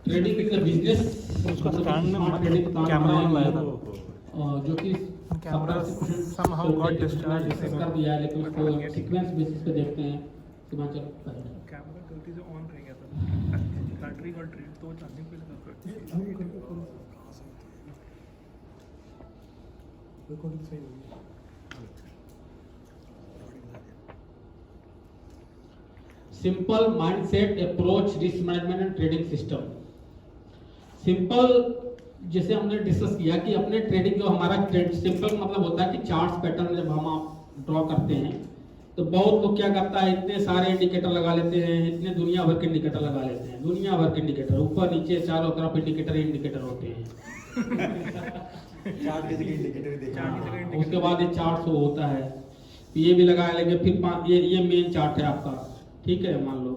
Trading is a business, उसका stand में trading camera वाला लाया था, जो कि camera somehow got discharged discuss कर दिया है, लेकिन उसको सीक्वेंस बेसिस पे देखते हैं। सीमांचल कैमरा गलती से ऑन रह गया था, बैटरी गॉट ड्रेन तो चार्जिंग पे लगा रिकॉर्डिंग सही होगी। Simple mindset approach risk management and trading system. Simple जैसे हमने डिस्कस किया कि अपने ट्रेडिंग जो हमारा सिंपल मतलब होता है कि चार्ट्स पैटर्न जब हम आप ड्रॉ करते हैं तो बहुत लोग क्या करता है, इतने सारे इंडिकेटर लगा लेते हैं, इतने दुनिया भर के इंडिकेटर लगा लेते हैं, दुनिया भर के इंडिकेटर ऊपर नीचे चारों तरफ इंडिकेटर ही इंडिकेटर होते हैं। चार्ट की जगह इंडिकेटर देखना। उसके बाद ये चार्ट शो होता है, ये भी लगा लेंगे, फिर ये मेन चार्ट है आपका, ठीक है मान लो।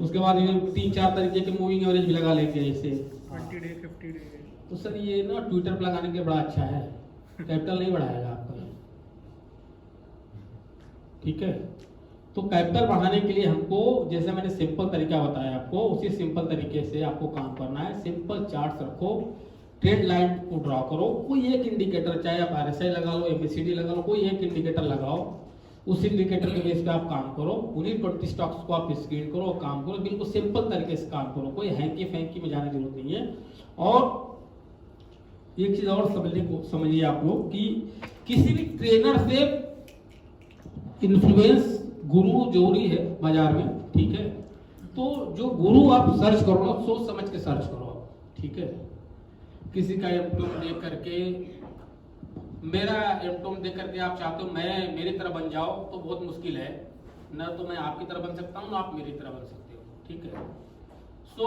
उसके बाद ये 3-4 तरीके के मूविंग एवरेज भी लगा लेंगे ऐसे 20 डे 50 डे। तो सर ये ना ट्विटर पर लगाने के लिए बड़ा अच्छा है, कैपिटल नहीं बढ़ाएगा आपका, ठीक है। तो कैपिटल बढ़ाने के लिए हमको जैसे मैंने सिंपल तरीका बताया आपको, उसी सिंपल तरीके से आपको काम करना है। सिंपल चार्ट रखो, ट्रेंड लाइन को ड्रॉ करो, कोई एक इंडिकेटर, चाहे आप RSI लगा लो, MACD लगा लो, कोई एक इंडिकेटर लगाओ, उस इंडिकेटर के बेस पे आप काम करो, उन्हीं 20 स्टॉक्स को आप स्क्रीन करो, काम करो, बिल्कुल सिंपल तरीके से काम करो, कोई हैंकी फैंकी में जाने की जरूरत नहीं है। और एक चीज और समझिए आप लोग कि किसी भी ट्रेनर से इन्फ्लुएंस गुरु जरूरी है बाजार में, ठीक है। तो जो गुरु आप सर्च करो ना, सोच समझ के सर्च करो आप, ठीक है। किसी का एप्टोम देख करके, मेरा एप्टोम देख करके आप चाहते हो मैं मेरी तरह बन जाओ तो बहुत मुश्किल है ना, तो मैं आपकी तरह बन सकता हूँ ना आप मेरी तरह बन सकते हो, ठीक है। सो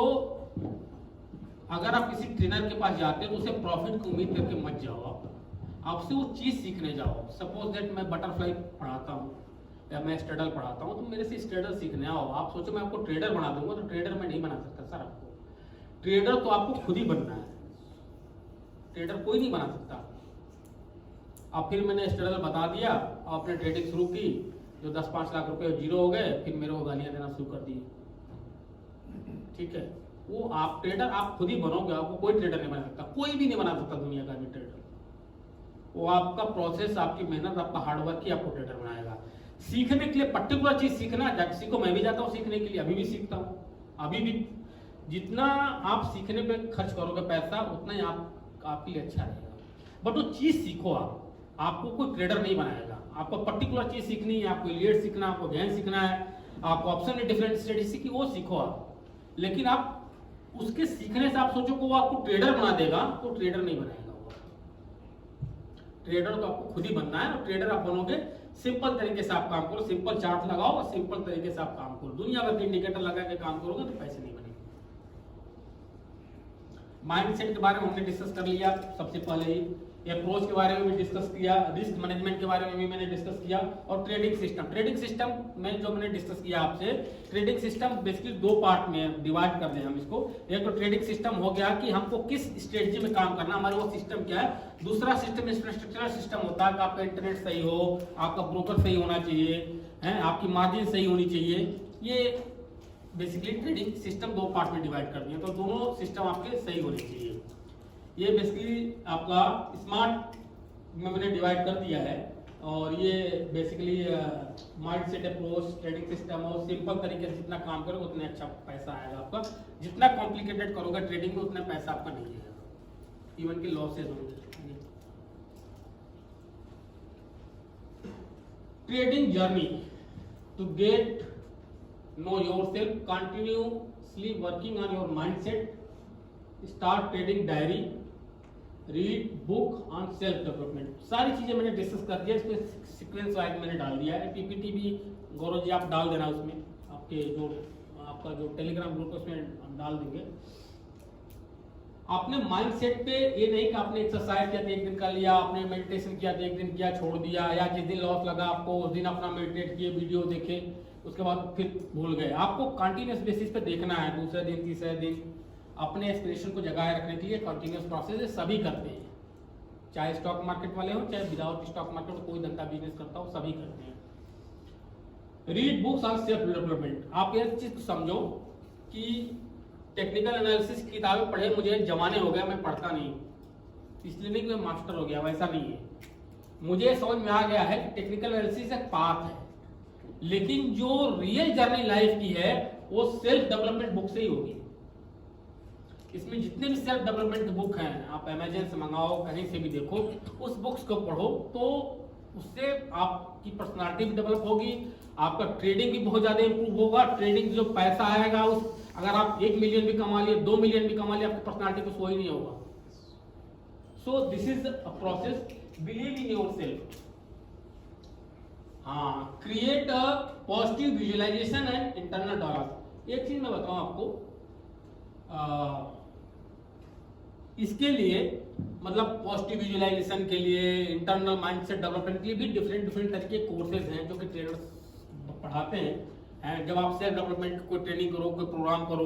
अगर आप किसी ट्रेनर के पास जाते हो तो उसे प्रॉफिट की उम्मीद करके मत जाओ, आपसे वो चीज सीखने जाओ। सपोज दैट मैं बटरफ्लाई पढ़ाता हूँ या मैं स्ट्रेडल पढ़ाता हूँ, तो मेरे से स्ट्रेडल सीखने आओ। आप सोचो मैं आपको ट्रेडर बना दूंगा, तो ट्रेडर मैं नहीं बना सकता सर आपको। ट्रेडर तो आपको खुद ही बनना है, ट्रेडर कोई नहीं बना सकता। अब फिर मैंने स्ट्रेडल बता दिया, आपने ट्रेडिंग शुरू की, जो 10-5 लाख रुपए जीरो हो गए, फिर मेरे को गालियां देना शुरू कर दी, ठीक है। वो आप ट्रेडर आप खुद ही बनोगे, आपको कोई ट्रेडर नहीं बना सकता, कोई भी नहीं बना सकता दुनिया का भी ट्रेडर। वो आपका प्रोसेस, आपकी मेहनत, आपका हार्डवर्क ही आपको ट्रेडर बनाएगा। सीखने के लिए पर्टिकुलर चीज सीखना, सीखो, मैं भी जाता हूँ सीखने के लिए, अभी भी सीखता हूँ, अभी भी। जितना आप सीखने पे खर्च करोगे पैसा, उतना ही आपके लिए अच्छा रहेगा। बट वो चीज सीखो आप, आपको कोई ट्रेडर नहीं बनाएगा। आपको पर्टिकुलर चीज सीखनी है, आपको लीड सीखना, आपको गैन सीखना है, आपको ऑप्शन में डिफरेंट स्ट्रेटेजी सीखी, वो सीखो आप। लेकिन आप उसके सीखने से आप सोचो कि वो आपको ट्रेडर बना देगा, तो ट्रेडर नहीं बनाएगा वो। ट्रेडर तो आपको खुद ही बनना है, और ट्रेडर आप बनोगे सिंपल तरीके से आप काम करो, सिंपल चार्ट लगाओ और सिंपल तरीके से आप काम करो। दुनिया भर के इंडिकेटर लगा के काम करोगे तो पैसे नहीं बनेंगे। माइंडसेट के बारे में हमने डिस्कस कर लिया सबसे पहले ही, अप्रोच के बारे में भी डिस्कस किया, रिस्क मैनेजमेंट के बारे में भी मैंने डिस्कस किया, और ट्रेडिंग सिस्टम। ट्रेडिंग सिस्टम में जो मैंने डिस्कस किया आपसे, ट्रेडिंग सिस्टम बेसिकली 2 पार्ट में डिवाइड कर दें हम इसको। एक तो ट्रेडिंग सिस्टम हो गया कि हमको किस स्ट्रेटजी में काम करना, हमारे वो सिस्टम क्या है। दूसरा सिस्टम इंफ्रास्ट्रक्चरल सिस्टम होता है कि आपका इंटरनेट सही हो, आपका ब्रोकर सही होना चाहिए, है, आपकी मार्जिन सही होनी चाहिए। ये बेसिकली ट्रेडिंग सिस्टम 2 पार्ट में डिवाइड कर दिए, तो दोनों सिस्टम आपके सही होने चाहिए। ये बेसिकली आपका स्मार्ट में मैंने डिवाइड कर दिया है, और ये basically mindset approach, trading system, और सिंपल तरीके से जितना काम करोगे उतना अच्छा पैसा आएगा आपका। जितना कॉम्प्लिकेटेड करोगे ट्रेडिंग में उतना पैसा आपका नहीं आएगा, इवन के लॉसेज होंगे। Trading journey to get know yourself, continuously working on your mindset, start trading diary, read book on self development. सारी चीजें मैंने डिस्कस कर दिया, इसको सीक्वेंस वाइज मैंने डाल दिया है। PPT भी गौरव जी आप डाल देना उसमें, आपके जो आपका जो टेलीग्राम ग्रुप है उसमें डाल देंगे। आपने माइंडसेट पे ये नहीं कि आपने एक्सरसाइज किया तो 1 दिन कर लिया, आपने मेडिटेशन किया तो 1 दिन किया छोड़ दिया, या जिस दिन लॉस लगा आपको उस दिन अपना मेडिटेट किए, वीडियो देखे, उसके बाद फिर भूल गए। आपको कंटिन्यूस बेसिस पे देखना है, दूसरे दिन तीसरे दिन अपने एक्सप्रेशन को जगाए रखने के लिए कंटिन्यूस प्रोसेस है, सभी करते हैं। चाहे स्टॉक मार्केट वाले हो, चाहे विदाउट स्टॉक मार्केट कोई धंधा बिजनेस करता हो, सभी करते हैं। Read books on self development. आप एक चीज समझो कि टेक्निकल एनालिसिस की किताबें पढ़े मुझे जमाने हो गया, मैं पढ़ता नहीं, इसलिए नहीं कि मैं मास्टर हो गया, वैसा नहीं है। मुझे समझ में आ गया है कि टेक्निकल एनालिसिस एक पार्ट है, लेकिन जो रियल जर्नी लाइफ की है वो सेल्फ डेवलपमेंट बुक से ही होगी। इसमें जितने भी सेल्फ डेवलपमेंट बुक हैं, आप अमेजन से मंगाओ, कहीं से भी देखो, उस बुक्स को पढ़ो, तो उससे आपकी पर्सनालिटी भी डेवलप होगी, आपका ट्रेडिंग भी बहुत ज्यादा इंप्रूव होगा। ट्रेडिंग जो पैसा आएगा, उस अगर आप 1 मिलियन भी कमा लिए, 2 मिलियन भी कमा लिए, आपकी पर्सनालिटी को सो ही नहीं होगा। So this is a process, believe in yourself. हाँ, create a positive visualisation and internal dialogue. एक चीज मैं बताऊं आपको, इसके लिए मतलब पॉजिटिव विजुअलाइजेशन के लिए, इंटरनल माइंडसेट डेवलपमेंट के लिए भी डिफरेंट तरीके के कोर्सेज हैं जो कि ट्रेनर्स पढ़ाते हैं। जब आप सेल्फ डेवलपमेंट कोई ट्रेनिंग करो, कोई प्रोग्राम करो,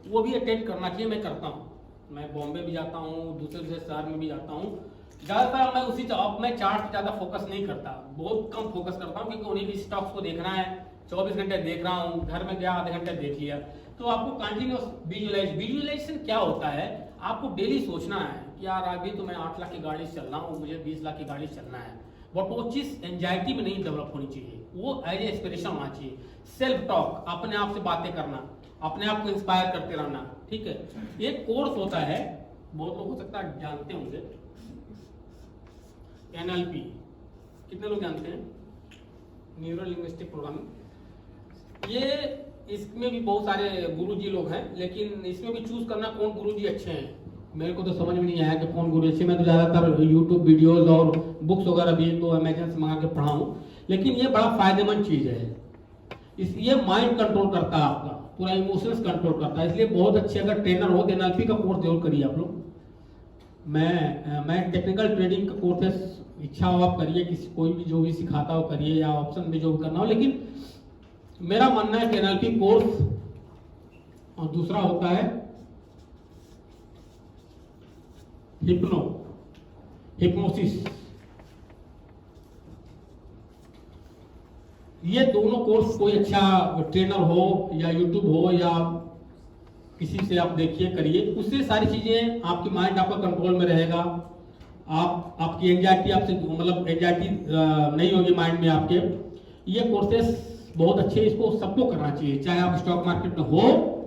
वो भी अटेंड करना चाहिए। मैं करता हूँ, मैं बॉम्बे भी जाता हूँ, दूसरे शहर में भी जाता हूँ। ज्यादातर मैं उसी अब मैं चार्ट पे ज्यादा फोकस नहीं करता, बहुत कम फोकस करता हूँ, क्योंकि उन्हीं भी स्टॉक्स को देखना है। 24 घंटे देख रहा हूँ, घर में गया आधे घंटे देख लिया। तो आपको कंटिन्यूस विजुअलाइजेशन क्या होता है, आपको डेली सोचना है कि यार अभी तो मैं 8 लाख की गाड़ी से चल रहा हूँ, मुझे 20 लाख की गाड़ी से चलना है। बट वो चीज एंजाइटी में नहीं डेवलप होनी चाहिए, वो एज ए इंस्पिरेशन होना चाहिए। सेल्फ टॉक, अपने आप से बातें करना, अपने आप को इंस्पायर करते रहना, ठीक है। एक कोर्स होता है, बहुत लोग हो सकता है जानते होंगे, NLP, कितने लोग जानते हैं? Neuro linguistic programming. ये इसमें भी बहुत सारे गुरुजी लोग हैं, लेकिन इसमें भी चूज करना कौन गुरुजी अच्छे हैं, मेरे को तो समझ में नहीं आया कि कौन गुरु अच्छे। मैं तो ज्यादातर यूट्यूब वीडियोस और बुक्स वगैरह भी तो अमेजन से मंगा के पढ़ा हूँ, लेकिन ये बड़ा फायदेमंद चीज है। ये माइंड कंट्रोल करता है, आपका पूरा इमोशंस कंट्रोल करता है, इसलिए बहुत अच्छे अगर ट्रेनर हो तो NLP का कोर्स जरूर करिए आप लोग। मैं टेक्निकल ट्रेडिंग का कोर्सेस इच्छा हो आप करिए, किसी कोई भी जो भी सिखाता हो करिए, या ऑप्शन में जो भी करना हो, लेकिन मेरा मानना है कि NLP कोर्स, और दूसरा होता है हिप्नोसिस। ये दोनों कोर्स कोई अच्छा ट्रेनर हो या यूट्यूब हो या किसी से आप देखिए करिए, उससे सारी चीजें आपकी माइंड आपका कंट्रोल में रहेगा। आपकी एंजाइटी आपसे मतलब एंजाइटी नहीं होगी माइंड में आपके। ये कोर्सेस बहुत अच्छे, इसको सबको करना चाहिए, चाहे आप स्टॉक मार्केट में हो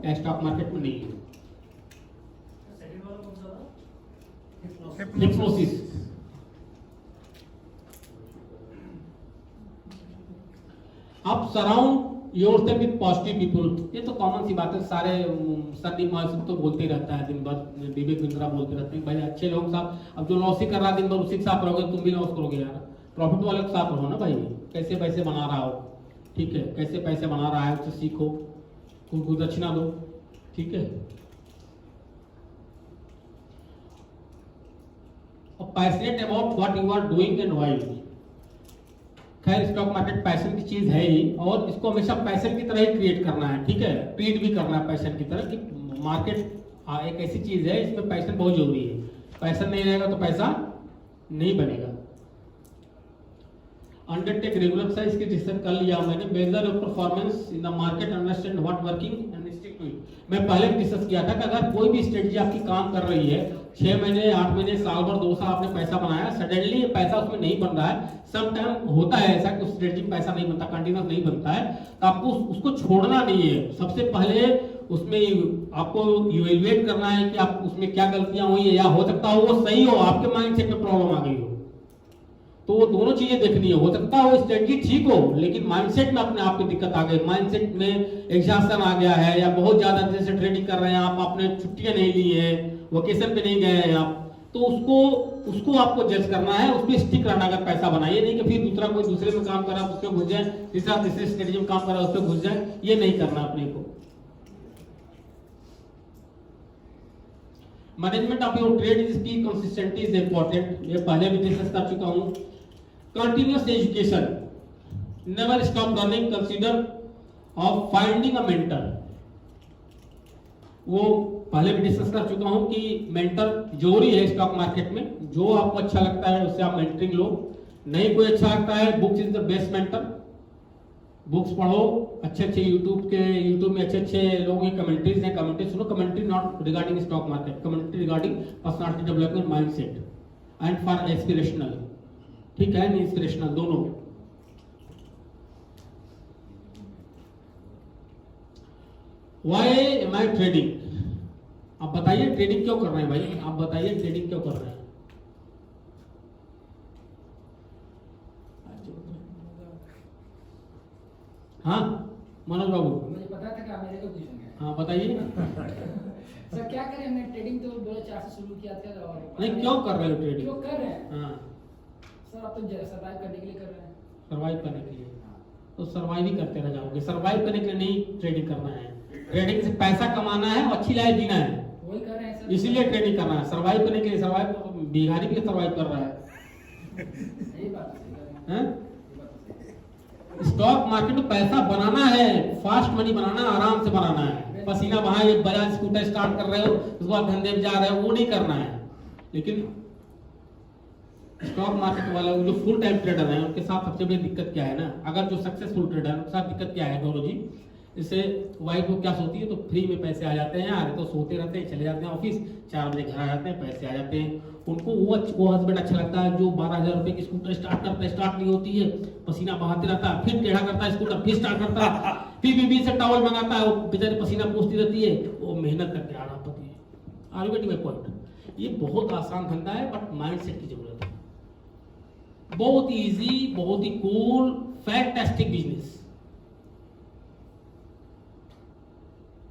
या स्टॉक मार्केट में नहीं हो। हिप्नोसिस, आप surround yourself with positive people. ये तो कॉमन सी बात है, सारे सन्नी मासूम तो बोलते ही रहता है दिन भर, विवेक बिंद्रा बोलते रहते हैं भाई अच्छे लोग साथ, अब जो लॉस ही कर रहा है दिन भर उसी के साथ रहोगे, तुम भी लॉस करोगे यार। प्रॉफिट वाले के साथ रहो ना भाई, कैसे पैसे बना रहा हो, ठीक है, कैसे पैसे बना रहा है उससे सीखो, कुछ दक्षिणा दो, ठीक है। Passionate about what you are doing and why. खैर स्टॉक मार्केट पैशन की चीज है ही, और इसको हमेशा पैशन की तरह ही क्रिएट करना है, ठीक है, ट्रीट भी करना है पैशन की तरह कि मार्केट एक ऐसी चीज है इसमें पैशन बहुत जरूरी है। पैशन नहीं रहेगा तो पैसा नहीं बनेगा। अंडरटेक रेगुलर एक्सरसाइज की डिस्कशन कर लिया मैंने। Measure your performance in the market, understand what working and stick to it. मैं पहले भी डिस्कस किया था कि अगर कोई भी स्ट्रेटजी आपकी काम कर रही है, 6 महीने 8 महीने साल भर 2 साल आपने पैसा बनाया, सडनली पैसा उसमें नहीं बन रहा है, सम टाइम होता है ऐसा कि उस स्ट्रेटजी में पैसा नहीं बनता, कंटिन्यूस नहीं बनता है, तो आपको उसको छोड़ना नहीं है। सबसे पहले उसमें आपको इवैल्यूएट करना है कि आप उसमें क्या गलतियां हुई है, या हो सकता हो वो सही हो, आपके माइंडसेट में प्रॉब्लम आ गई हो, तो वो दोनों चीजें देखनी है। हो सकता है वो स्ट्रेटजी ठीक हो, लेकिन माइंडसेट में अपने आप की दिक्कत आ गई, माइंडसेट में एग्जॉस्शन आ गया है, या बहुत ज्यादा देर से ट्रेडिंग कर रहे हैं आप, आपने छुट्टियां नहीं ली है, वेकेशन पे नहीं गए हैं आप, तो उसको आपको जज करना है, उसमें स्टिक रहना। अगर पैसा बनाइए नहीं कि फिर दूसरा कोई दूसरे में काम कर रहा है उसमें घुस जाए, तीसरे स्ट्रेटजी में काम कर रहा है उसमें घुस जाए, ये नहीं करना अपने को। Management of your trade is की कंसिस्टेंसी इज इंपॉर्टेंट, ये पहले भी डिस्कस कर चुका हूं। Continuous education, never stop learning, consider of finding a mentor. वो पहले भी डिस्कस कर चुका हूं कि मेंटर जरूरी है स्टॉक मार्केट में। जो आपको अच्छा लगता है उससे आप मेंटरिंग लो, नहीं कोई अच्छा लगता है, books is the best mentor. Books पढ़ो, अच्छे अच्छे यूट्यूब में अच्छे अच्छे लोगों की कमेंट्रीज हैं, कमेंट्री सुनो। Commentary not regarding stock market, commentary regarding personality development, mindset and for aspirational, ठीक है, इंस्पिरेशनल दोनों। Why am I trading? आप बताइए ट्रेडिंग क्यों कर रहे हैं भाई, आप बताइए ट्रेडिंग क्यों कर रहे हैं? हाँ मनोज बाबू, मुझे पता था कि आप मेरे को पूछेंगे। हाँ बताइए। सर क्या करें, हमने ट्रेडिंग तो 2004 से शुरू किया था और नहीं क्यों कर रहे हो ट्रेडिंग? क्यों कर रहे हैं? हाँ सर आप तो सर्वाइव करने के लिए कर रहे हैं। सर्वाइव करने के लिए, तो सर्वाइव ही करते रह जाओगे। सर्वाइव करने के लिए नहीं ट्रेडिंग करना है, ट्रेडिंग से पैसा कमाना है और अच्छी लाइफ जीना है, वही कर रहे हैं सर। इसीलिए ट्रेडिंग करना है। सर्वाइव करने के लिए, सर्वाइव बिहारी भी सर्वाइव कर रहा है। यही बात है, सही कर रहे हैं। हैं? ये बात तो सही है। स्टॉक मार्केट में पैसा बनाना है, फास्ट मनी बनाना है, आराम से बनाना है। पसीना बहाए बजाज स्कूटर स्टार्ट कर रहे हो, उसके बाद धंधे में जा रहे हो, वो नहीं करना है। लेकिन स्टॉक मार्केट वाला जो फुल टाइम ट्रेडर है उनके साथ सबसे बड़ी दिक्कत क्या है ना, अगर जो सक्सेसफुल ट्रेडर है उनके साथ दिक्कत क्या है गौरव जी, इससे वाइफ को क्या सोती है, तो फ्री में पैसे आ जाते हैं यार, तो सोते रहते हैं, चले जाते हैं ऑफिस, 4 बजे घर आ जाते हैं, पैसे आ जाते हैं। उनको वो हस्बैंड अच्छा लगता है जो 12,000 रुपए की स्कूटर स्टार्ट करता है, स्टार्ट नहीं होती है, पसीना बहाते रहता है, फिर टेढ़ा करता है स्कूटर, फिर स्टार्ट करता है, फिर बीबी से टॉवल मंगाता है, वो बेचारी पसीना पोंछती रहती है, वो मेहनत करके आना पड़ती है। Are you getting my point? ये बहुत आसान धंधा है, बट माइंडसेट की जरूरत है। बहुत इजी, बहुत ही कूल, फैंटास्टिक बिजनेस।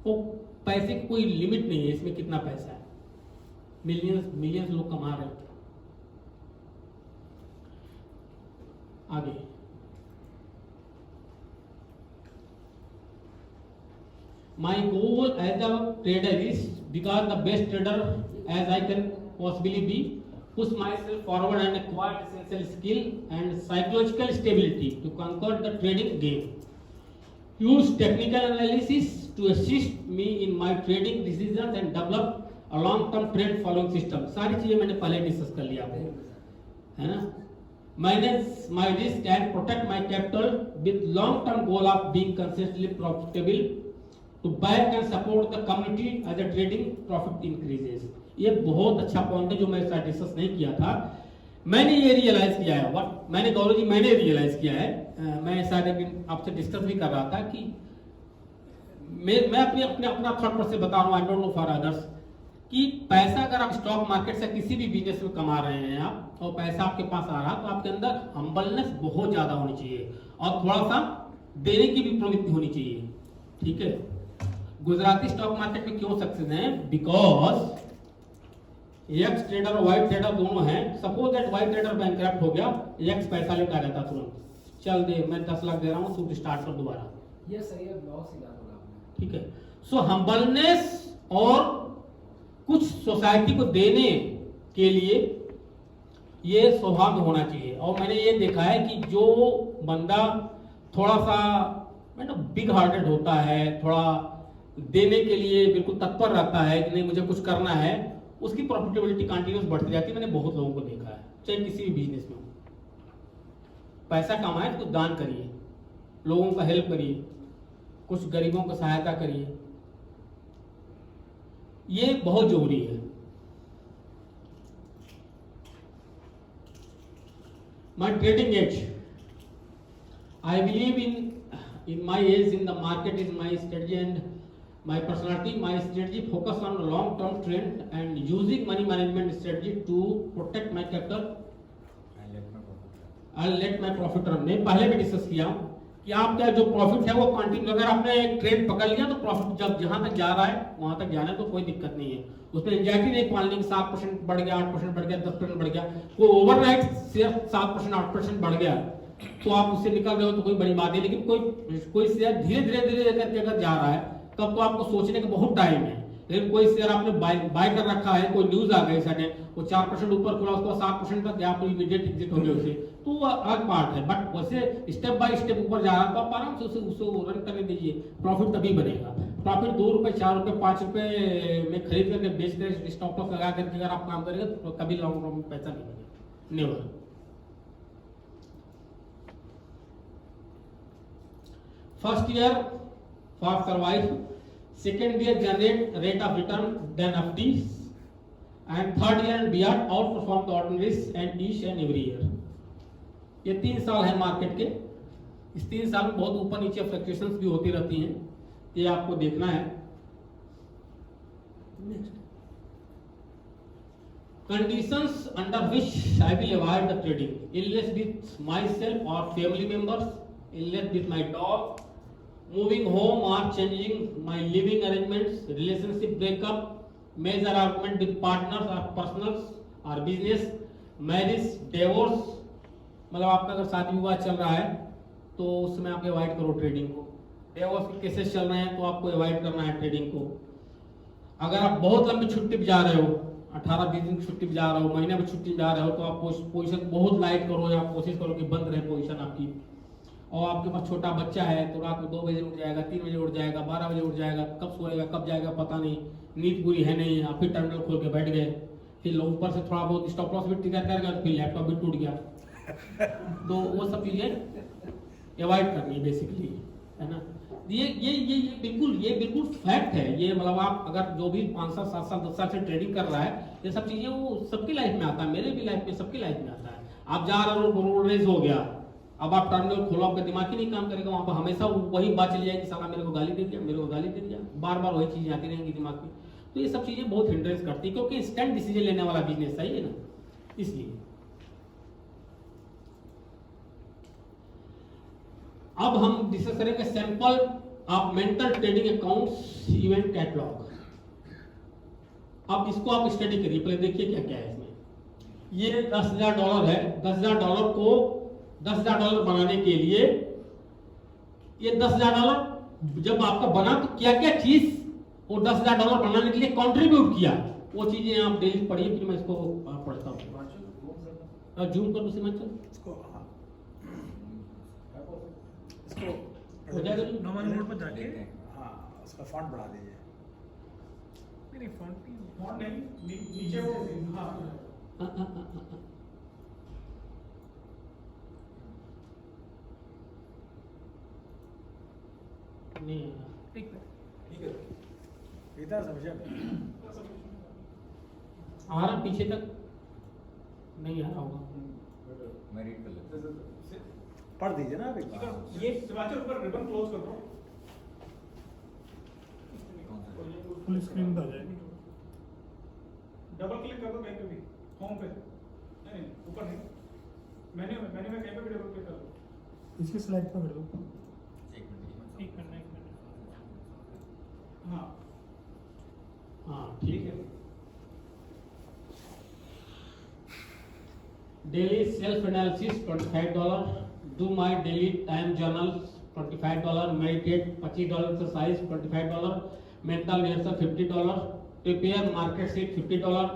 तो पैसे की कोई लिमिट नहीं है इसमें, कितना पैसा है, मिलियंस लोग कमा रहे हैं। आगे my goal as a trader is because the best trader as I can possibly be, push myself forward and acquire essential skill and psychological stability to conquer the trading game. Use technical analysis to assist me in my trading decisions and develop a long-term trend following system. सारी चीजें मैंने पहले discuss कर लिया आपको, है ना? Manage my risk and protect my capital with long-term goal of being consistently profitable to back and support the community as the trading profit increases. ये बहुत अच्छा पॉइंट है जो मैं साथ डिस्कस नहीं किया था। मैंने ये रियलाइज किया है, व्हाट मैंने गौरव जी मैंने रियलाइज किया है, मैं शायद एक दिन आपसे डिस्कस भी कर रहा था कि मैं अपना थॉट प्रोसेस बता रहा हूँ, I don't know for others, कि पैसा अगर आप स्टॉक मार्केट से किसी भी बिजनेस में कमा रहे हैं आप, और पैसा आपके पास आ रहा है, तो आपके अंदर हम्बलनेस बहुत ज्यादा होनी चाहिए और थोड़ा सा देने की भी प्रवृत्ति होनी चाहिए, ठीक है? गुजराती स्टॉक मार्केट में क्यों सक्सेस है? बिकॉज एक्स ट्रेडर और वाइट ट्रेडर दोनों हैं। Suppose that white trader bankrupt हो गया, एक्स पैसा लेकर आ जाता तुरंत, चल दे मैं 10 लाख दे रहा हूँ, सूट स्टार्ट कर दोबारा। ये सही है, बहुत सी बात बोला आपने। ठीक है, सो हम्बलनेस और कुछ सोसाइटी को देने के लिए ये स्वभाव में होना चाहिए। और मैंने ये देखा है कि जो बंदा थोड़ा सा बिग हार्टेड होता है, थोड़ा देने के लिए बिल्कुल तत्पर रहता है कि नहीं मुझे कुछ करना है, उसकी प्रॉफिटेबिलिटी कंटिन्यूस बढ़ती जाती है। मैंने बहुत लोगों को देखा है, चाहे किसी भी बिजनेस में हो। पैसा कमाए तो कुछ दान करिए, लोगों का हेल्प करिए, कुछ गरीबों को सहायता करिए, ये बहुत जरूरी है। My trading edge, I believe in my age in the market is my strategy and my personality. My strategy focus on long-term trend and using money management strategy to protect my capital. I'll let my profit run. मैं पहले भी discuss किया कि आपका जो profit है वो continue, अगर आपने एक ट्रेड पकड़ लिया तो प्रॉफिट जब जहां तक जा रहा है वहां तक जाना है, तो कोई दिक्कत नहीं है। उसमें एंजाइटी नहीं पालने की 7% बढ़ गया, 8% बढ़ गया, 10% बढ़ गया, कोई ओवरनाइट शेयर 7% 8% बढ़ गया तो आप उससे निकल रहे हो तो कोई बड़ी बात है। लेकिन कोई शेयर धीरे धीरे करके अगर जा रहा है तब तो आपको सोचने का बहुत टाइम है। लेकिन कोई शेयर आपने बाय कर रखा है, कोई न्यूज आ गई सडन, वो 4% ऊपर खुला, उसको 7% तक गया, आप इमीडिएट एग्जिट हो गए उसे, तो वो अलग पार्ट है। बट वैसे स्टेप बाय स्टेप ऊपर जा रहा है तो आप आराम से उसे रन करने दीजिए, प्रॉफिट तभी बनेगा। प्रॉफिट 2 रुपए, 4 रुपए, 5 रुपए में खरीद करके बेच कर स्टॉप लॉस लगा करके अगर आप काम करेंगे तो कभी लॉन्ग रन में पैसा नहीं बनेगा, never. First year for survive, second year generate rate of return then FD, and third year and beyond outperform the ordinaries and each and every year. ये 3 साल है मार्केट के। इस 3 साल में बहुत ऊपर नीचे फ्लक्चुएशंस भी होती रहती हैं, ये आपको देखना है। Next, conditions under which I will avoid the trading: illness with myself or family members, illness with my dog, moving home or changing my living arrangements, relationship breakup, major argument with partners or personals or business, marriage, divorce। मतलब आपका अगर शादी विवाह चल रहा है तो उसमें आप अवॉइड करो ट्रेडिंग को। डिवोर्स के केसेस चल रहे हैं तो आपको अवॉइड करना है ट्रेडिंग को। अगर आप बहुत लंबी छुट्टी पे जा रहे हो, 18-20 दिन की छुट्टी पे जा रहे हो, महीने में छुट्टी पे जा रहे हो, तो आप पोजीशन बहुत लाइट करो या कोशिश करो कि बंद रहे पोजीशन आपकी। और आपके पास छोटा बच्चा है तो रात में 2 बजे उठ जाएगा, 3 बजे उठ जाएगा, 12 बजे उठ जाएगा, कब सोएगा कब जाएगा पता नहीं, नींद पूरी है नहीं, आप फिर टर्मिनल खोल के बैठ गए, फिर ऊपर से थोड़ा बहुत स्टॉप लॉस भी ट्रिगर कर गया तो फिर लैपटॉप भी टूट गया। तो वो सब चीजें अवॉइड करनी है बेसिकली, है ना। ये बिल्कुल फैक्ट है। ये मतलब आप अगर जो भी 5 साल 7 साल 10 साल से ट्रेडिंग कर रहा है, ये सब चीजें वो सबकी लाइफ में आता है, मेरे भी लाइफ में, सबकी लाइफ में आता है। आप जा रहे हो, रोड रेस हो गया, अब आप टर्मिनल खोलो, आपका दिमाग ही नहीं काम करेगा, वहां पर हमेशा वही बात चली जाएगी, साला मेरे को गाली दे दिया, मेरे को गाली दे दिया, बार बार वही चीजें आती रहेंगी दिमाग में। तो ये सब चीजें बहुत हिंड्रेंस करती है, क्योंकि इंस्टेंट डिसीजन लेने वाला बिजनेस है ये ना, इसलिए। अब हम डिस्कस करेंगे sample of mental trading accounts event catalogue. अब इसको आप स्टडी करिए, पहले देखिए क्या क्या है इसमें। ये $10,000 है। $10,000 को $10,000 बनाने के लिए, ये $10,000 जब आपका बना तो क्या क्या चीज वो $10,000 बनाने के लिए कंट्रीब्यूट किया, वो चीजें आप डेली पढ़िए, फिर मैं इसको पढ़ता हूँ। जूम कर दूसरी मंच हो जाएगा। नॉर्मल मोड पर जाके हाँ, उसका फॉन्ट बढ़ा दीजिए। नहीं फॉन्ट नहीं, नीचे वो हाँ नहीं ठीक है, इधर समझिए। आ रहा पीछे तक नहीं आ रहा होगा। मैं रीड कर लेता हूं। पढ़ दीजिए ना आप एक बार। ये सिवाचे ऊपर रिबन क्लोज कर दो, फुल स्क्रीन पे आ जाएगी। डबल क्लिक कर दो कहीं पे भी, होम पे नहीं, ऊपर नहीं, मेन्यू में कहीं पे भी डबल क्लिक कर दो। इसकी स्लाइड पर कर दो। एक मिनट हाँ हाँ ठीक है। Daily self analysis $25, do my daily time journals $25, meditate $25, exercise $25, mental rehearsal $50, prepare market sheet $50,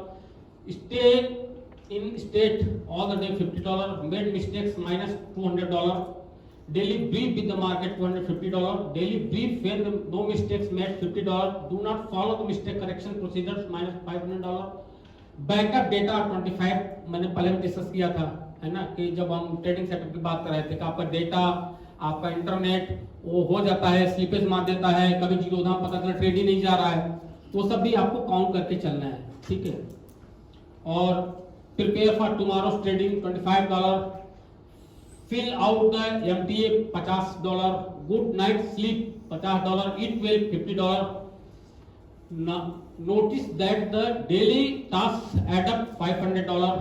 stay in state all the day $50, made mistakes -$200, daily brief with the market $250, daily brief when no mistakes made $50, do not follow the mistake correction procedures -$500, backup data 25। मैंने पहले भी discuss किया था, है ना, कि जब हम ट्रेडिंग सेटअप की बात कर रहे थे कि आपका डेटा, आपका इंटरनेट वो हो जाता है, स्लिपेज मार देता है, कभी जीरो दाम पता चला ट्रेड ही नहीं जा रहा है, तो सब भी आपको काउंट करके चलना है, ठीक है। और prepare for tomorrow's trading $25, fill out the MTA $50, good night sleep $50, eat well $50, notice that the daily tasks add up $500.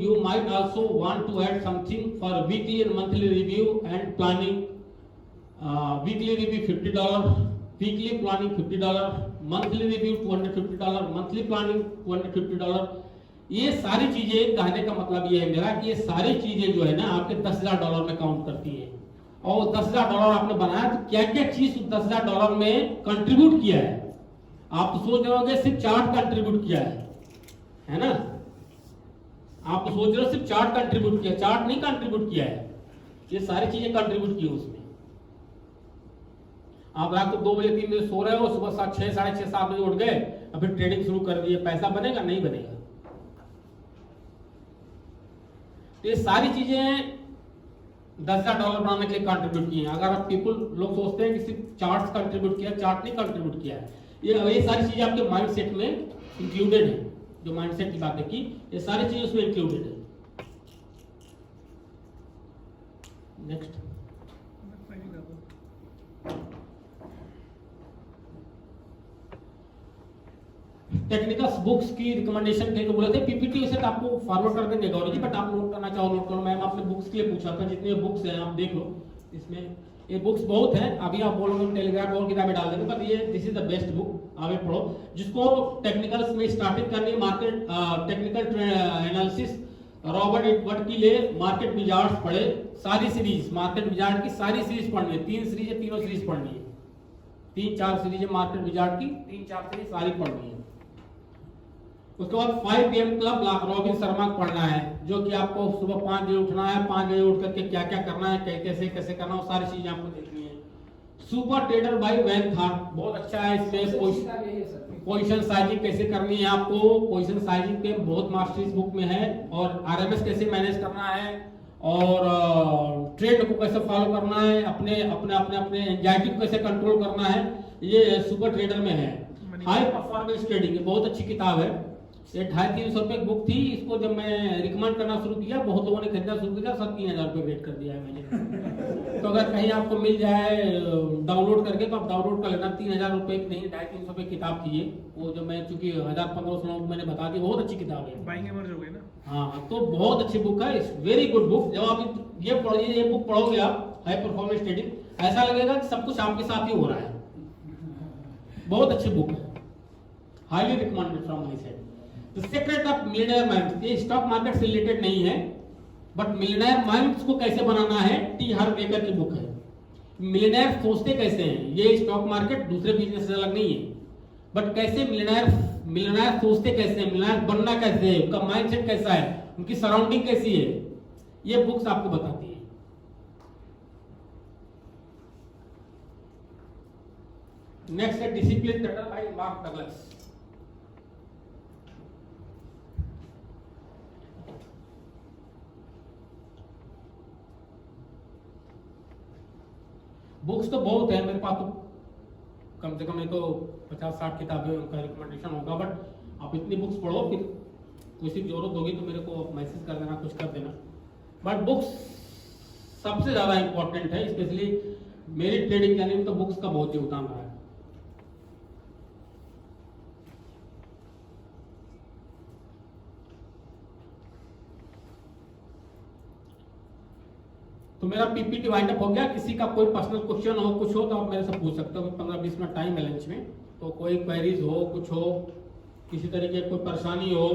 You might also want to add something for weekly and monthly review and planning. Weekly review $50, weekly planning $50, monthly review $250, monthly planning $250। ये सारी चीजें कहने का मतलब ये है मेरा कि ये सारी चीजें जो है ना आपके $10,000 में काउंट करती है। और $10,000 आपने बनाया तो क्या क्या चीज $10,000 में कंट्रीब्यूट किया है। आप तो सोच रहे होंगे सिर्फ चार्ट कंट्रीब्यूट किया है ना, आप तो सोच रहे हो सिर्फ चार्ट कंट्रीब्यूट किया, चार्ट नहीं कंट्रीब्यूट किया है, ये सारी चीजें कंट्रीब्यूट की उसमें। आप रात को 2 बजे 3 बजे सो रहे हो, सुबह 6 साढ़े 6 7 बजे उठ गए, और फिर ट्रेडिंग शुरू कर दिए, पैसा बनेगा नहीं बनेगा। तो ये सारी चीजें $10,000 बनाने के लिए कंट्रीब्यूट किए हैं। अगर आप पीपल लोग सोचते हैं कि सिर्फ चार्ट्स कंट्रीब्यूट किया, चार्ट नहीं कंट्रीब्यूट किया है। ये सारी चीजें आपके माइंडसेट में इंक्लूडेड है। जो माइंडसेट की बातें की, ये सारी चीजें उसमें इंक्लूडेड है। नेक्स्ट, टेक्निकल बुक्स की रिकमेंडेशन के बोले थे, पीपीटी वैसे तो आपको फॉरवर्ड कर देंगे गौरव जी, बट आप नोट करना चाहो नोट करो। मैम आपने बुक्स के लिए पूछा था, जितने बुक्स हैं आप देख लो, इसमें ये बुक्स बहुत हैं। अभी आप बोलोगे टेलीग्राम और किताबें डाल देंगे, पर ये this is the best book, आप ये पढ़ो। जिसको टेक्निकल्स में स्टार्टिंग करनी है, market technical analysis, Robert Edward की ले मार्केट विजार्ड्स पढ़े, सारी सीरीज मार्केट विजार्ड की सारी सीरीज पढ़नी है। 3 सीरीज है, तीनों सीरीज पढ़नी है। 3-4 सीरीज है मार्केट विजार्ड की, 3-4 सीरीज सारी पढ़नी है। उसके बाद 5 PM क्लब रॉबिन शर्मा को पढ़ना है, जो कि आपको सुबह 5 बजे उठना है, 5 बजे उठ करके क्या क्या करना है, कैसे कैसे करना है, सारी चीजें आपको देखनी है। सुपर ट्रेडर बाय वैन थाट बहुत अच्छा है। इसमें पोजीशन साइजिंग कैसे करनी है आपको, पोजीशन साइजिंग पे बहुत मास्टर इस बुक में है, और आरएमएस कैसे मैनेज करना है, और ट्रेड को कैसे फॉलो करना है, अपने अपने अपने अपने एंजाइटी को कैसे कंट्रोल करना है, ये सुपर ट्रेडर में है। हाई परफॉर्मेंस ट्रेडिंग बहुत अच्छी किताब है। ये 250-300 रुपए की बुक थी। इसको जब मैं रिकमेंड करना शुरू किया, बहुत लोगों ने खरीदना शुरू किया, सब 3000 रुपए रेट कर दिया है मैंने। तो अगर कहीं आपको मिल जाए डाउनलोड करके, तो आप डाउनलोड कर लेना। 3000 रुपए की नहीं, 250-300 रुपए की किताब थी ये। वो जो मैं चूंकि 1000-1500 मैंने बता दी, बहुत अच्छी किताब है। बाइंग एवरेज हो गई ना। हाँ, तो बहुत अच्छी बुक है, वेरी गुड बुक। जब आप ये पढ़िए, ये बुक पढ़ोगे आप, हाई परफॉर्मेंस ट्रेडिंग, ऐसा लगेगा कि सब कुछ आपके साथ ही हो रहा है। बहुत अच्छी बुक है, highly recommended from my side. The secret of millionaire minds, ये स्टॉक मार्केट से रिलेटेड नहीं है, बट मिलियनेयर माइंड्स को कैसे बनाना है, टी हार्व एकर की बुक है। मिलियनेयर सोचते कैसे हैं, ये स्टॉक मार्केट दूसरे बिजनेस से अलग नहीं है, बट कैसे मिलियनेयर सोचते कैसे हैं, मिलियनेयर बनना कैसे है, उनका माइंडसेट कैसा है, उनकी सराउंडिंग कैसी है, ये बुक्स आपको बताती है। नेक्स्ट है discipline trader bye mark Douglas. Books तो बहुत है मेरे पास, तो कम से कम नहीं तो 50-60 किताबें उनका रिकमेंडेशन होगा, बट आप इतनी बुक्स पढ़ो, फिर कोई जरूरत होगी तो मेरे को मैसेज कर देना, कुछ कर देना। बट बुक्स सबसे ज़्यादा इंपॉर्टेंट है, स्पेशली मेरी ट्रेडिंग जर्नी में तो बुक्स का बहुत योगदान रहा है। तो मेरा पीपीटी वाइंड अप हो गया। किसी का कोई पर्सनल क्वेश्चन हो, कुछ हो, तो आप मेरे से पूछ सकते हो। 15-20 मिनट टाइम है लंच में, तो कोई क्वेरीज हो, कुछ हो, किसी तरीके की कोई परेशानी हो,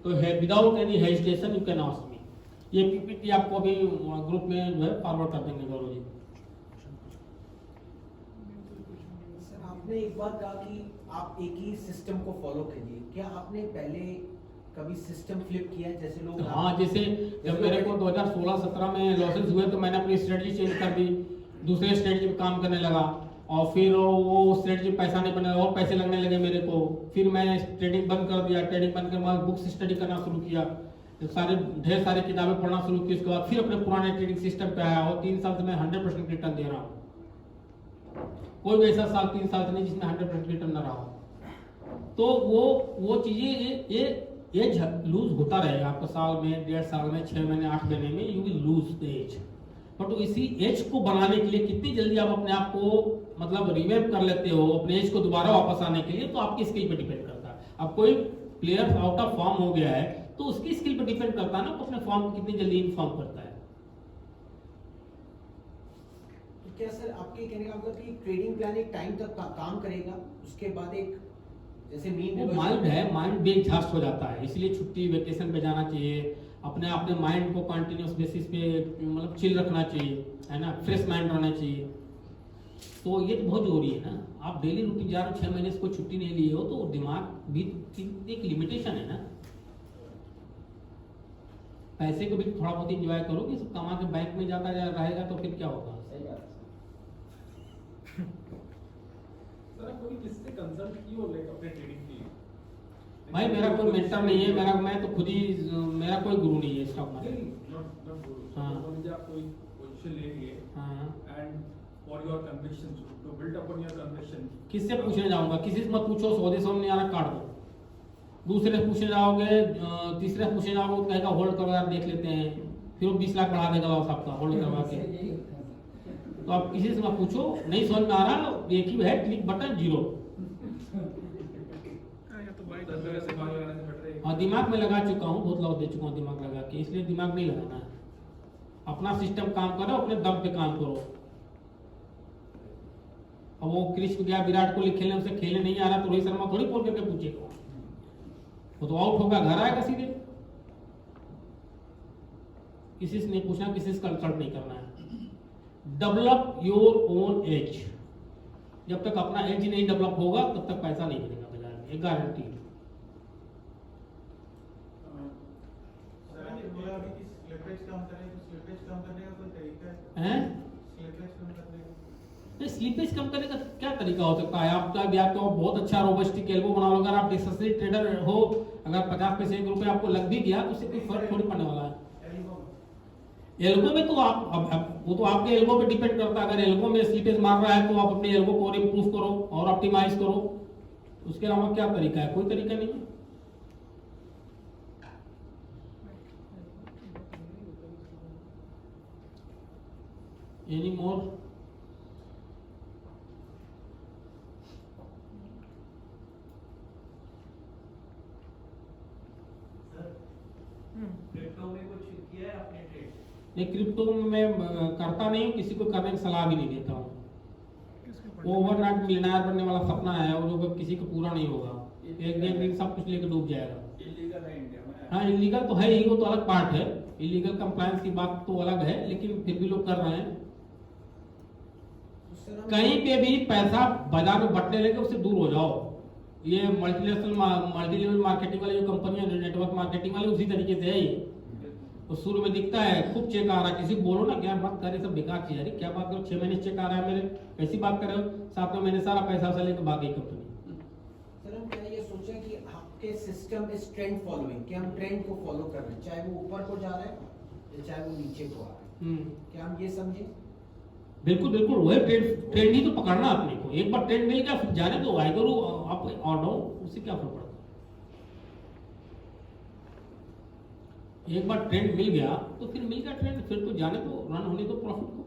तो है without any hesitation you can ask me. ये पीपीटी आपको अभी ग्रुप में जो है फॉरवर्ड कर देंगे गौरव जी। सर, आपने एक बात कहा कि आप एक ही सिस्टम को फॉलो कीजिए, क्या आपने पहले कभी सिस्टम फ्लिप किया है? जैसे लोग हाँ, जैसे जब मेरे को 2016-17 में लॉसेस हुए, तो मैंने अपनी स्ट्रेटजी चेंज कर दी, दूसरे स्ट्रेटजी पे काम करने लगा, और फिर वो स्ट्रेटजी पैसा नहीं बना और पैसे लगने लगे मेरे को। फिर मैं ट्रेडिंग बंद कर दिया, ट्रेडिंग बंद करने के बाद बुक्स स्टडी करना शुरू किया, ढेर सारी किताबें पढ़ना शुरू की। उसके बाद फिर अपने पुराने ट्रेडिंग सिस्टम पे आया, और 3 साल से मैं 100% रिटर्न दे रहा हूँ। कोई भी ऐसा साल 3 साल से नहीं जिसमें 100% रिटर्न ना रहा हो। तो वो चीजें ये लूज होता रहेगा आपका, साल में, 1.5 साल में, 6 महीने, 8 महीने में you will lose the edge. बट इसी एज को बनाने के लिए कितनी जल्दी आप अपने आप को मतलब रिवेम्प कर लेते हो, अपने एज को दोबारा वापस आने के लिए, तो आपकी स्किल पे डिपेंड करता है। अब कोई प्लेयर आउट ऑफ फॉर्म हो गया है, तो उसकी स्किल पे डिपेंड करता है ना, अपने फॉर्म को कितनी जल्दी इन्फॉर्म करता है। तो क्या सर आपके कहने का मतलब कि ट्रेडिंग प्लान एक टाइम तक काम करेगा, उसके बाद एक जैसे माइंड है, माइंड भी एग्जॉस्ट हो जाता है, इसलिए छुट्टी वेकेशन पे जाना चाहिए, अपने माइंड को कंटिन्यूस बेसिस पे मतलब चिल रखना चाहिए, है ना, फ्रेश माइंड रहना चाहिए। तो ये तो बहुत जरूरी है ना। आप डेली रूटीन जा रहे हो, 6 महीने से कोई छुट्टी नहीं लिए हो, तो दिमाग भी एक लिमिटेशन है ना। पैसे को भी थोड़ा बहुत इंजॉय करो, कि सब कमा के बैंक में जाता रहेगा तो फिर क्या होगा। सर कोई किससे कंसल्ट की हो लाइक अपने ट्रेडिंग के लिए? भाई मेरा कोई मेंटर नहीं है, मैं तो खुद ही, मेरा कोई गुरु नहीं है स्टॉक मार्केट। नहीं, not guru। हाँ। मान लीजिए आप कोई से ले लिए हाँ। And for your conviction to build upon your conviction किससे पूछने जाऊंगा? किसी से मत पूछो, 100 में नहीं आना काट दो। दूसरे से पूछने जाओगे, तीसरे से पूछने जाओगे तो कहेगा होल्ड करो यार देख लेते हैं, फिर वो 20 लाख बढ़ा देगा वापस आपका होल्ड करवा के। यही होता है सर। तो आप किसी से मत पूछो, नहीं समझ में आ रहा, एक ही है क्लिक बटन 0। या तो बाइक 10 जगह से 5 लगाने से बेटर है। हाँ, दिमाग में लगा चुका हूँ, बहुत लॉस दे चुका हूँ दिमाग लगा के, इसलिए दिमाग नहीं लगाना है। अपना सिस्टम काम करो, अपने दम पे काम करो। अब वो कृष्ण गया विराट कोहली खेलने, उसे खेलने नहीं आ रहा तो रोहित शर्मा थोड़ी फोन करके पूछेगा, वो तो आउट होगा, घर आएगा सीधे। किसी से नहीं पूछना, किसी से कंसल्ट नहीं करना है। Develop your own edge. जब तक अपना एज नहीं डेवलप होगा तब तक पैसा नहीं मिलेगा बाजार में, ये गारंटी है। सर ने बोला अभी कि स्लिपेज कम करें, तो स्लिपेज कम करने का कोई तरीका है? हैं? स्लिपेज कम करने का नहीं, स्लीपेज कम करने का क्या तरीका हो सकता है? आपका या तो बहुत अच्छा रोबस्टिक एल्बो बना लो, अगर आप डिस्कसरी ट्रेडर हो, अगर 50 पैसे एक रुपये आपको लग भी गया तो उससे कोई फर्क थोड़ी पड़ने वाला है। एल्बो में तो अब वो तो आपके एल्बो पे डिपेंड करता है। अगर एल्बो में स्लीपेज मार रहा है तो आप अपने एल्बो को और इम्प्रूव करो और ऑप्टिमाइज करो, उसके अलावा क्या तरीका है? कोई तरीका नहीं है। Any more? क्रिप्टो में कुछ किया है आपने ट्रेड? नहीं, क्रिप्टो में मैं करता नहीं हूँ, किसी को करने की सलाह भी नहीं देता हूँ। किसके ओवरनाइट मिलियनेयर बनने वाला सपना है, वो जो किसी को पूरा नहीं होगा। एक दिन सब कुछ लेकर डूब जाएगा। इलीगल है इंडिया में। हाँ, इलीगल तो है ही, वो तो अलग पार्ट है। इलीगल कंप्लायंस की बात तो अलग है, लेकिन फिर भी लोग कर रहे हैं। कहीं पे भी पैसा बाजार में बटने लगे उससे दूर हो जाओ। ये मल्टी लेवल मार्केटिंग वाली जो कंपनियां, नेटवर्क मार्केटिंग वाली, उसी तरीके से है ये। तो शुरू में दिखता है खूब चेक आ रहा है, किसी को बोलो ना क्या मत करे, सब बेकार चीज है, क्या बात करो, 6 महीने चेक आ रहा है मेरे, कैसी बात कर रहे हो? 7वें महीने सारा पैसा वैसा लेकर भाग गई कंपनी। सर हम क्या ये सोचें कि आपके सिस्टम इज ट्रेंड फॉलोइंग, कि हम ट्रेंड को फॉलो कर रहे हैं, चाहे वो ऊपर को जा रहा है या चाहे वो नीचे को आ रहा है, क्या हम ये समझें? बिल्कुल बिल्कुल, वही ट्रेंड ही तो पकड़ना अपने को। एक बार ट्रेंड मिल गया फिर जाने दो, आई करो आप और डाउन, उससे क्या फर्क पड़ता है? एक बार ट्रेंड मिल गया तो फिर मिल गया ट्रेंड, फिर तो जाने दो, रन होने दो प्रॉफिट को।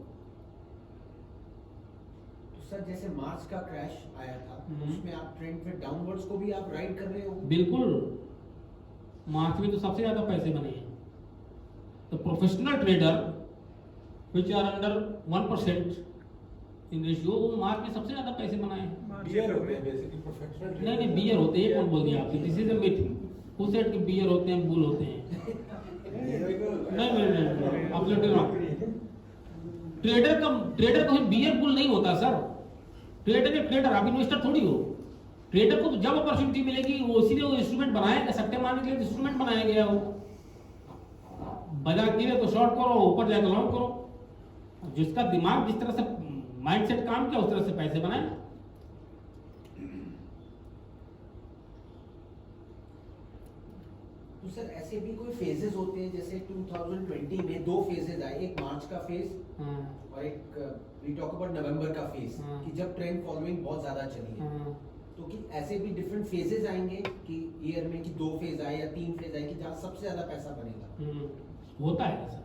तो सर जैसे मार्च का क्रैश आया था, उसमें आप ट्रेंड पे डाउनवर्ड्स को भी आप राइड कर रहे हो? बिल्कुल, मार्च में तो सबसे ज्यादा पैसे बने हैं। तो professional trader which are under 1% in ratio, वो मार्च में सबसे ज्यादा पैसे बनाए हैं। बियर होते हैं बेसिकली प्रोफेशनल। नहीं नहीं, बियर होते हैं, ये कौन बोल दिया आपसे? This is a myth. Who said कि बियर होते हैं, बुल होते हैं? नहीं नहीं नहीं, एब्सोल्युटली रॉन्ग। ट्रेडर कोई बियर बुल नहीं होता सर। ट्रेडर है ट्रेडर, आप इन्वेस्टर थोड़ी हो। ट्रेडर को तो जब अपॉर्चुनिटी मिलेगी वो इसीलिए वो इंस्ट्रूमेंट बनाया गया, सट्टे मारने के लिए इंस्ट्रूमेंट बनाया गया वो। बाजार गिरे तो शॉर्ट करो, ऊपर जाकर लॉन्ग करो। जिसका दिमाग जिस तरह से माइंडसेट काम किया उस तरह से पैसे बनाए। तो सर ऐसे भी कोई फेजेस होते हैं, जैसे 2020 में 2 फेजेस आए, एक मार्च का फेज और एक वी टॉक अबाउट नवंबर का फेज, कि जब ट्रेंड फॉलोइंग बहुत ज्यादा चली है। तो कि ऐसे भी डिफरेंट फेजेस आएंगे कि ईयर में, कि 2 फेज आए या 3 फेज आए, कि जहाँ सबसे ज्यादा पैसा बनेगा? होता है ऐसा,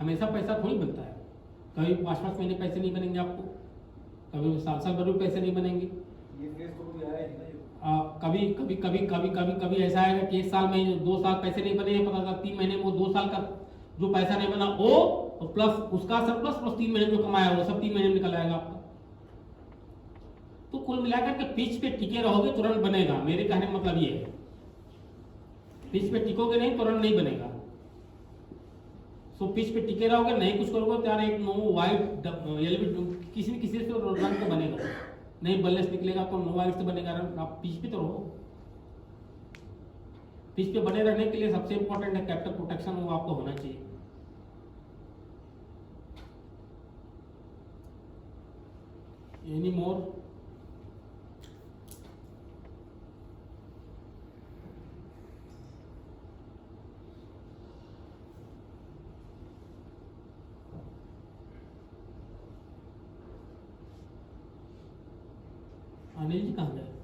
हमेशा पैसा थोड़ी बनता है। कभी 5-5 महीने पैसे नहीं बनेंगे आपको, कभी साल भर भी पैसे नहीं बनेंगे। ये फेस तो कोई आया नहीं ना। कभी ऐसा आएगा कि 1 साल में 2 साल पैसे नहीं बने, पता चला 3 महीने में वो 2 साल का जो पैसा नहीं बना वो प्लस उसका सरप्लस प्लस 3 महीने जो कमाया वो सब 3 महीने में निकल आएगा आपका। तो कुल मिलाकर के पिच पे टिके रहोगे तो रन बनेगा। मेरे कहने का मतलब ये है, पिच पे टिकोगे नहीं तो रन नहीं बनेगा। सो पिच पे टिके रहोगे, नहीं कुछ करोगे तो यार एक नो वाइड किसी न किसी से रन तो बनेगा। नहीं बल्लेस निकलेगा तो नो वाइड से बनेगा रन। आप पिच पे तो रहो। पिच पे बने रहने के लिए सबसे इंपॉर्टेंट है कैपिटल प्रोटेक्शन, वो आपको होना चाहिए। Any more? अनिल जी कहाँ गए?